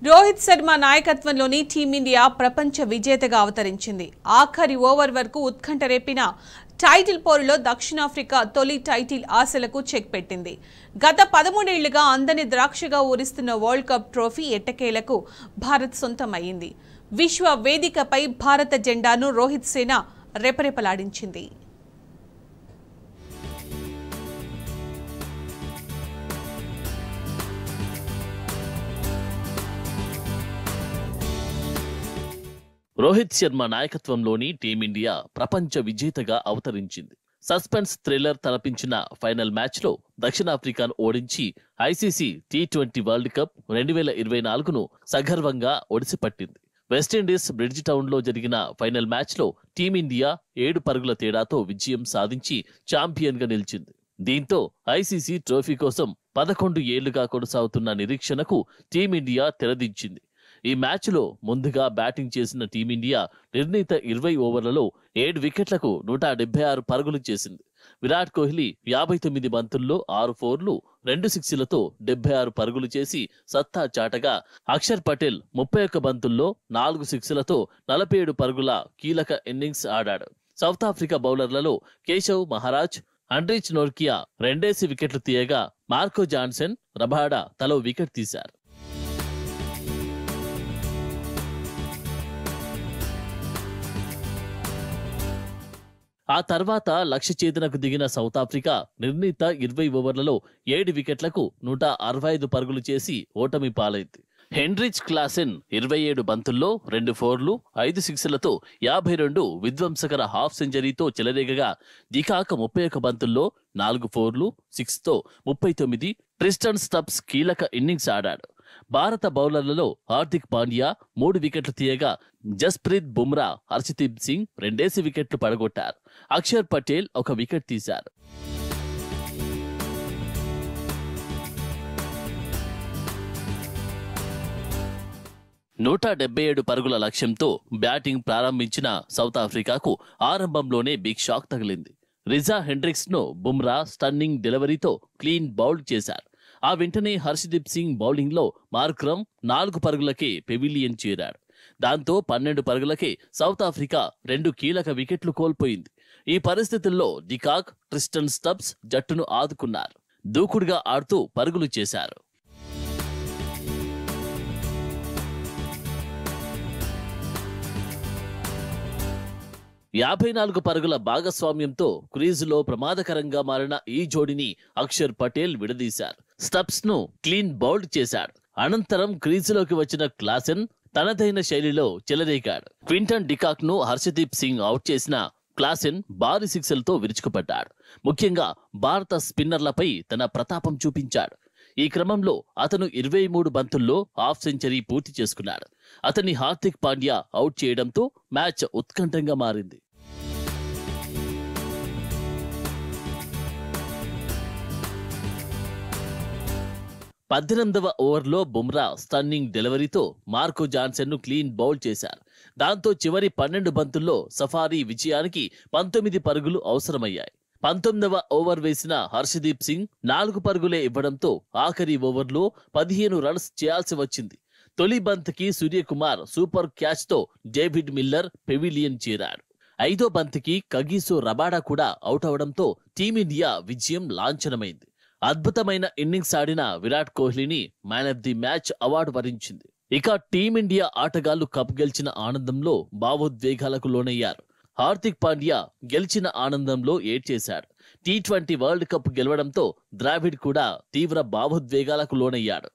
రోహిత్ శర్మ నాయకత్వంలోని టీమిండియా ప్రపంచ విజేతగా అవతరించింది. ఆఖరి ఓవర్ వరకు ఉత్కంఠ రేపిన టైటిల్ పోరులో దక్షిణాఫ్రికా తొలి టైటిల్ ఆశలకు చెక్ పెట్టింది. గత 13 ఏళ్లుగా అందని ద్రాక్షగా ఊరిస్తున్న వరల్డ్ కప్ ట్రోఫీ ఎట్టకేలకు భారత్ సొంతమైంది. విశ్వ వేదికపై భారత జెండాను రోహిత్ సేన రెపరెపలాడించింది. రోహిత్ శర్మ నాయకత్వంలోని టీమిండియా ప్రపంచ విజేతగా అవతరించింది. సస్పెన్స్ థ్రిల్లర్ తలపించిన ఫైనల్ మ్యాచ్లో దక్షిణాఫ్రికాను ఓడించి ఐసీసీ టీ20 వరల్డ్ కప్ 2024ను సగర్వంగా ఒడిసిపట్టింది. వెస్టిండీస్ బ్రిడ్జ్ టౌన్లో జరిగిన ఫైనల్ మ్యాచ్లో టీమిండియా 7 పరుగుల తేడాతో విజయం సాధించి ఛాంపియన్గా నిలిచింది. దీంతో ఐసీసీ ట్రోఫీ కోసం 11 ఏళ్లుగా కొనసాగుతున్న నిరీక్షణకు టీమిండియా తెరదించింది. ఈ మ్యాచ్లో ముందుగా బ్యాటింగ్ చేసిన టీమిండియా నిర్ణీత 20 ఓవర్లలో 7 వికెట్లకు 176 పరుగులు చేసింది. విరాట్ కోహ్లీ 59 బంతుల్లో 6 ఫోర్లు 2 సిక్స్లతో 76 పరుగులు చేసి సత్తా చాటగా, అక్షర్ పటేల్ 31 బంతుల్లో 4 సిక్స్లతో 47 పరుగుల కీలక ఇన్నింగ్స్ ఆడాడు. సౌత్ ఆఫ్రికా బౌలర్లలో కేశవ్ మహారాజ్, హండ్రిచ్ నోర్కియా రెండేసి వికెట్లు తీయగా, మార్కో జాన్సన్, రబాడా తలో వికెట్ తీశారు. ఆ తర్వాత లక్ష్య ఛేదనకు దిగిన సౌత్ ఆఫ్రికా నిర్ణీత 20 ఓవర్లలో 7 వికెట్లకు 165 పరుగులు చేసి ఓటమి పాలైంది. హెన్రిచ్ క్లాసెన్ 27 బంతుల్లో 2 ఫోర్లు 5 సిక్స్లతో 52 విధ్వంసకర హాఫ్ సెంచరీతో చెలరేగగా, డికాక్ 31 బంతుల్లో 4 ఫోర్లు 6తో 39 ట్రిస్టన్ స్టబ్స్ కీలక ఇన్నింగ్స్ ఆడాడు. భారత బౌలర్లలో హార్దిక్ పాండ్యా 3 వికెట్లు తీయగా, జస్ప్రీత్ బుమ్రా, హర్షదీప్ సింగ్ రెండేసి వికెట్లు పడగొట్టారు. అక్షర్ పటేల్ 1 వికెట్ తీశారు. నూట 77 పరుగుల లక్ష్యంతో బ్యాటింగ్ ప్రారంభించిన సౌత్ ఆఫ్రికాకు ఆరంభంలోనే బిగ్ షాక్ తగిలింది. రిజా హెండ్రిక్స్ ను బుమ్రా స్టన్నింగ్ డెలివరీతో క్లీన్ బౌల్డ్ చేశారు. ఆ వెంటనే హర్షదీప్ సింగ్ బౌలింగ్ లో మార్క్రమ్ 4 పరుగులకే పెవిలియన్ చేరాడు. దాంతో 12 పరుగులకే సౌత్ ఆఫ్రికా 2 కీలక వికెట్లు కోల్పోయింది. ఈ పరిస్థితుల్లో డికాక్, ట్రిస్టన్ స్టబ్స్ జట్టును ఆదుకున్నారు. దూకుడుగా ఆడుతూ పరుగులు చేశారు. యాభై 54 పరుగుల భాగస్వామ్యంతో క్రీజులో ప్రమాదకరంగా మారిన ఈ జోడిని అక్షర్ పటేల్ విడదీశారు. స్టబ్స్ ను క్లీన్ బౌల్డ్ చేశాడు. అనంతరం క్రీజులోకి వచ్చిన క్లాసెన్ తనదైన శైలిలో చెలరేగాడు. క్వింటన్ డికాక్ ను హర్షదీప్ సింగ్ అవుట్ చేసిన క్లాసెన్ భారీ సిక్స్లతో విరుచుకుపడ్డాడు. ముఖ్యంగా భారత స్పిన్నర్లపై తన ప్రతాపం చూపించాడు. ఈ క్రమంలో అతను 23 బంతుల్లో హాఫ్ సెంచరీ పూర్తి చేసుకున్నాడు. అతన్ని హార్దిక్ పాండ్యా అవుట్ చేయడంతో మ్యాచ్ ఉత్కంఠంగా మారింది. పద్దెనిమిదవ ఓవర్లో బుమ్రా స్టన్నింగ్ డెలివరీతో మార్కో జాన్సన్ ను క్లీన్ బౌల్ చేశారు. దాంతో చివరి 12 బంతుల్లో సఫారీ విజయానికి 19 పరుగులు అవసరమయ్యాయి. 19వ ఓవర్ వేసిన హర్షదీప్ సింగ్ 4 పరుగులే ఇవ్వడంతో ఆఖరి ఓవర్లో 15 రన్స్ చేయాల్సి వచ్చింది. తొలి బంతికి సూర్యకుమార్ సూపర్ క్యాచ్ తో డేవిడ్ మిల్లర్ పెవిలియన్ చేరాడు. 5వ బంతికి కగిసో రబాడా కూడా అవుట్ అవడంతో టీమిండియా విజయం లాంఛనమైంది. అద్భుతమైన ఇన్నింగ్స్ ఆడిన విరాట్ కోహ్లీని man of the match award వరించింది. ఇక టీమిండియా ఆటగాళ్లు కప్ గెలిచిన ఆనందంలో భావోద్వేగాలకు లోనయ్యారు. హార్దిక్ పాండ్యా గెలిచిన ఆనందంలో ఏడ్చేశాడు. టీ20 వరల్డ్ కప్ గెలవడంతో ద్రావిడ్ కూడా తీవ్ర భావోద్వేగాలకు లోనయ్యాడు.